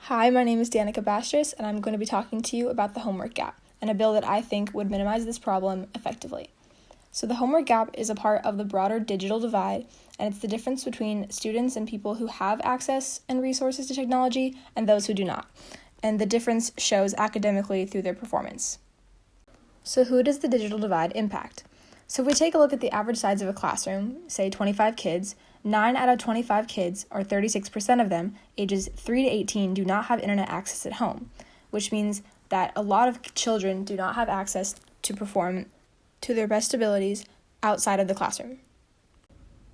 Hi, my name is Danica Bastris, and I'm going to be talking to you about the homework gap, and a bill that I think would minimize this problem effectively. So the homework gap is a part of the broader digital divide, and it's the difference between students and people who have access and resources to technology and those who do not. And the difference shows academically through their performance. So who does the digital divide impact? So if we take a look at the average size of a classroom, say 25 kids, 9 out of 25 kids, or 36% of them, ages 3 to 18, do not have internet access at home, which means that a lot of children do not have access to perform to their best abilities outside of the classroom.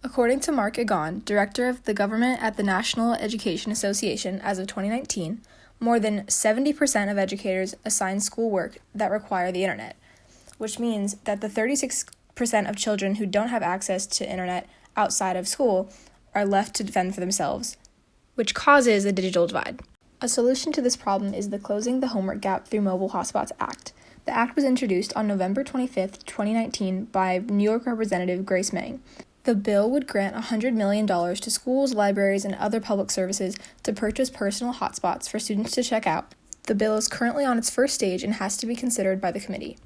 According to Mark Egon, director of the government at the National Education Association as of 2019, more than 70% of educators assign schoolwork that require the internet, which means that the 36% of children who don't have access to internet outside of school are left to fend for themselves, which causes a digital divide. A solution to this problem is the Closing the Homework Gap Through Mobile Hotspots Act. The act was introduced on November 25, 2019 by New York Representative Grace Meng. The bill would grant $100 million to schools, libraries, and other public services to purchase personal hotspots for students to check out. The bill is currently on its first stage and has to be considered by the committee.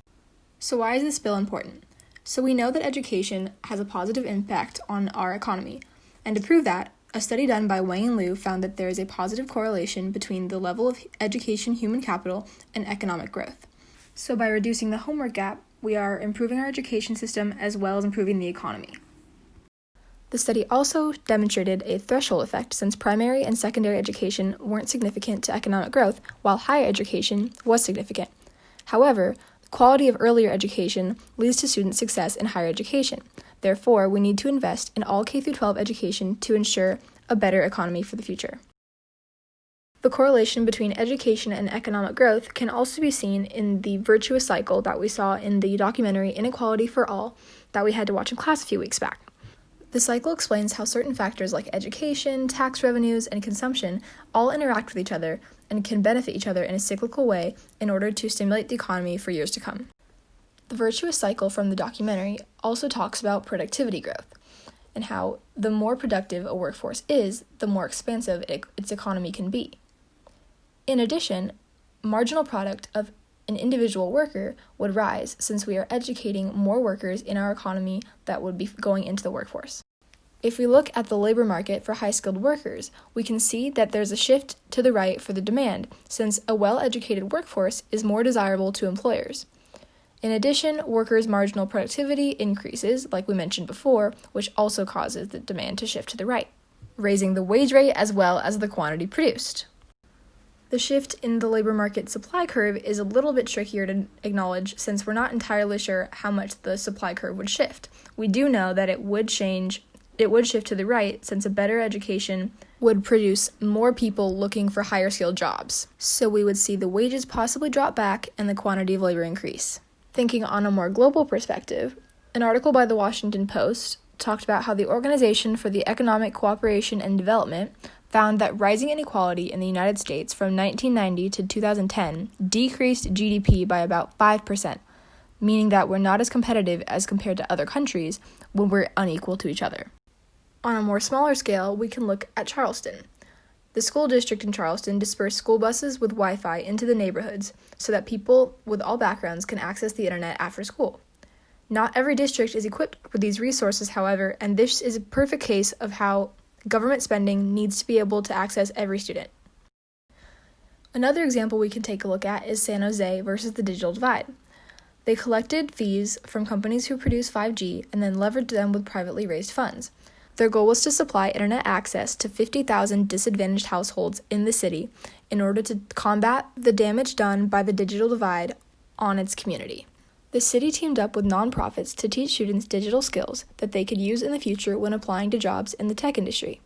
So why is this bill important? So we know that education has a positive impact on our economy, and to prove that, a study done by Wang and Liu found that there is a positive correlation between the level of education human capital and economic growth. So by reducing the homework gap, we are improving our education system as well as improving the economy. The study also demonstrated a threshold effect since primary and secondary education weren't significant to economic growth, while higher education was significant. However, quality of earlier education leads to student success in higher education. Therefore, we need to invest in all K-12 education to ensure a better economy for the future. The correlation between education and economic growth can also be seen in the virtuous cycle that we saw in the documentary Inequality for All that we had to watch in class a few weeks back. The cycle explains how certain factors like education, tax revenues, and consumption all interact with each other and can benefit each other in a cyclical way in order to stimulate the economy for years to come. The virtuous cycle from the documentary also talks about productivity growth and how the more productive a workforce is, the more expansive its economy can be. In addition, marginal product of an individual worker would rise since we are educating more workers in our economy that would be going into the workforce. If we look at the labor market for high-skilled workers, we can see that there's a shift to the right for the demand, since a well-educated workforce is more desirable to employers. In addition, workers' marginal productivity increases, like we mentioned before, which also causes the demand to shift to the right, raising the wage rate as well as the quantity produced. The shift in the labor market supply curve is a little bit trickier to acknowledge since we're not entirely sure how much the supply curve would shift. We do know that it would shift to the right since a better education would produce more people looking for higher skilled jobs. So we would see the wages possibly drop back and the quantity of labor increase. Thinking on a more global perspective, an article by the Washington Post talked about how the Organization for the Economic Cooperation and Development found that rising inequality in the United States from 1990 to 2010 decreased GDP by about 5%, meaning that we're not as competitive as compared to other countries when we're unequal to each other. On a more smaller scale, we can look at Charleston. The school district in Charleston dispersed school buses with Wi-Fi into the neighborhoods so that people with all backgrounds can access the internet after school. Not every district is equipped with these resources, however, and this is a perfect case of how government spending needs to be able to access every student. Another example we can take a look at is San Jose versus the digital divide. They collected fees from companies who produce 5G and then leveraged them with privately raised funds. Their goal was to supply internet access to 50,000 disadvantaged households in the city in order to combat the damage done by the digital divide on its community. The city teamed up with nonprofits to teach students digital skills that they could use in the future when applying to jobs in the tech industry.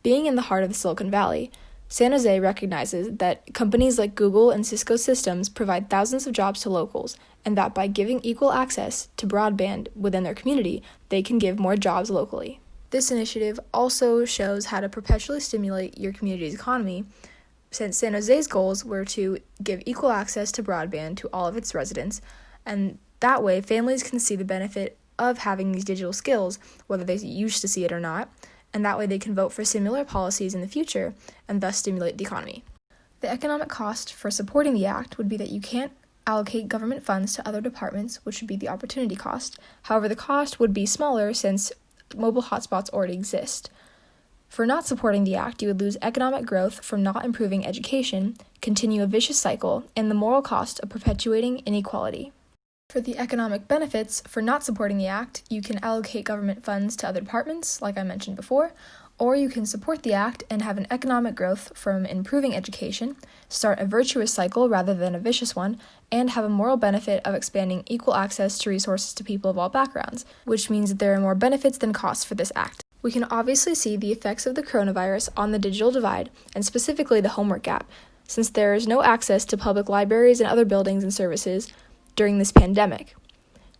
Being in the heart of the Silicon Valley, San Jose recognizes that companies like Google and Cisco Systems provide thousands of jobs to locals, and that by giving equal access to broadband within their community, they can give more jobs locally. This initiative also shows how to perpetually stimulate your community's economy, since San Jose's goals were to give equal access to broadband to all of its residents, and that way families can see the benefit of having these digital skills, whether they used to see it or not, and that way they can vote for similar policies in the future and thus stimulate the economy. The economic cost for supporting the act would be that you can't allocate government funds to other departments, which would be the opportunity cost. However, the cost would be smaller since mobile hotspots already exist. For not supporting the act, you would lose economic growth from not improving education, continue a vicious cycle, and the moral cost of perpetuating inequality. For the economic benefits for not supporting the act, you can allocate government funds to other departments, like I mentioned before, or you can support the act and have an economic growth from improving education, start a virtuous cycle rather than a vicious one, and have a moral benefit of expanding equal access to resources to people of all backgrounds, which means that there are more benefits than costs for this act. We can obviously see the effects of the coronavirus on the digital divide, and specifically the homework gap, since there is no access to public libraries and other buildings and services during this pandemic,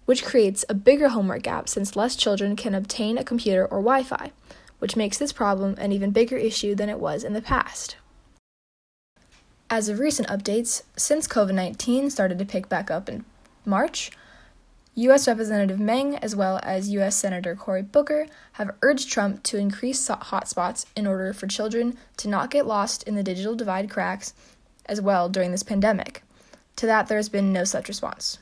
which creates a bigger homework gap since less children can obtain a computer or Wi-Fi, which makes this problem an even bigger issue than it was in the past. As of recent updates, since COVID-19 started to pick back up in March, U.S. Representative Meng, as well as U.S. Senator Cory Booker, have urged Trump to increase hotspots in order for children to not get lost in the digital divide cracks as well during this pandemic. To that, there has been no such response.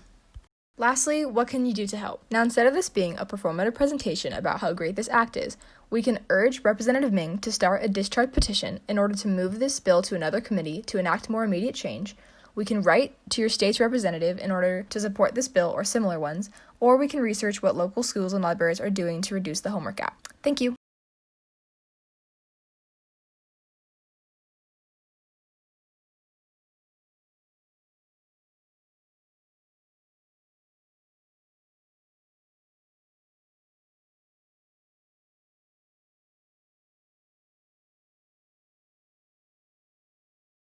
Lastly, what can you do to help? Now, instead of this being a performative presentation about how great this act is, we can urge Representative Meng to start a discharge petition in order to move this bill to another committee to enact more immediate change. We can write to your state's representative in order to support this bill or similar ones, or we can research what local schools and libraries are doing to reduce the homework gap. Thank you.